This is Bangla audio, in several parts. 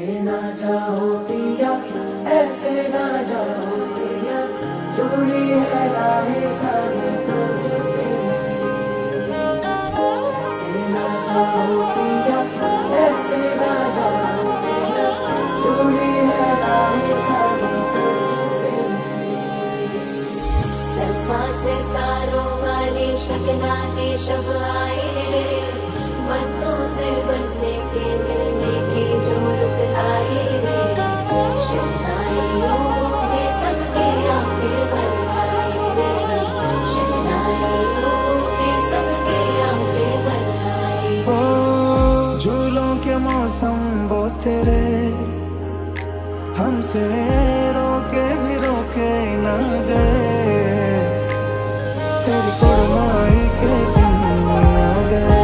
ऐसे ना जाओ पिया, ऐसे ना जाओ पिया, जुड़ी है राहें सारी तुझसे। ऐसे ना जाओ पिया, ऐसे ना जाओ पिया, जुड़ी है राहें सारी तुझसे। समा सितारों वाली शगनाने शब आए रे, बनों से बनने के मिलने के जो रुक आए रे। शहनाइयों मुझे सबके आंखें भर आए रे, शहनाइयों मुझे सबके आंखें भर आए। ओ झूलों के मौसम वो तेरे, हमसे रोके भी रोके ना गए। तेरी कुड़माई के दिन आ गए,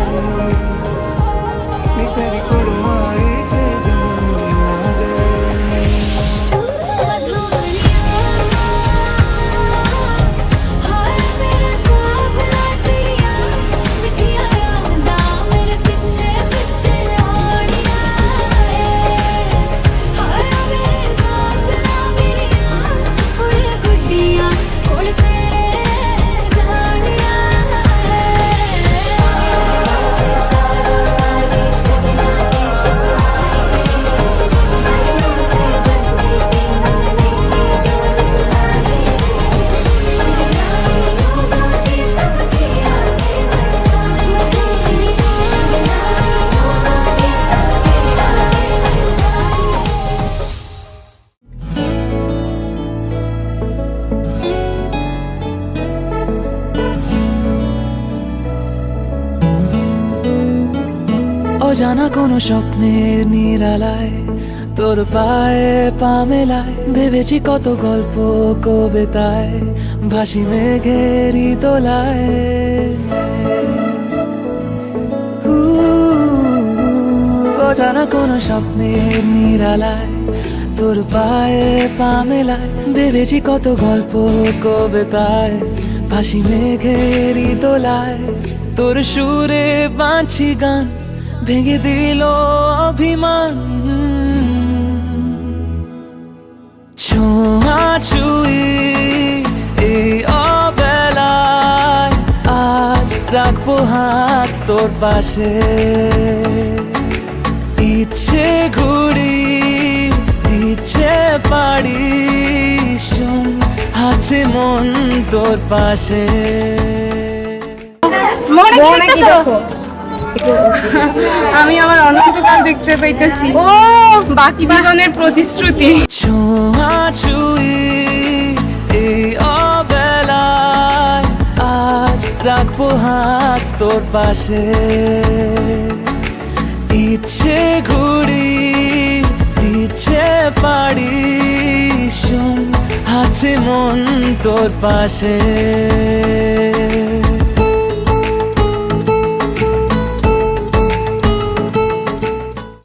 नी तेरी कुड़माई के दिन आ गए। हाय मेरा काबला तेरिया, मिठिया यादा मेरे पीछे पीछे आड़िया। हाय मेरे काबला मेरिया, कुड़े गुड्डिया कोल तेरे जाड़िया। অজানা কোনো স্বপ্নের নিরালায় তোর পায়ে পা মেলায়, ভেবেছি কত গল্প কবিতায় ভাসি মেঘেরই দোলায়। অজানা কোনো স্বপ্নের নিরালায় তোর পায়ে পা মেলায়, ভেবেছি কত গল্প কবিতায় ভাসি মেঘেরই দোলায়। তোর সুরে বাঁচি গান ভেঙে দিল অভিমান, ছোঁয়া ছুঁই এই অবেলায় আজ রাখবো হাত তোর পাশে। ইচ্ছে ঘুড়ি ইচ্ছে পাড়ি, শোন আছে মন তোর পাশে। আমি আমার অনন্তকাল দেখতে পাইতেছি, ও বাকি জীবনের প্রতিশ্রুতি। ছোঁয়া ছুঁই এই অবেলায় আজ রাখবো হাত তোর পাশে। ইচ্ছে ঘুড়ি ইচ্ছে পাড়ি, শোন আছে মন তোর পাশে।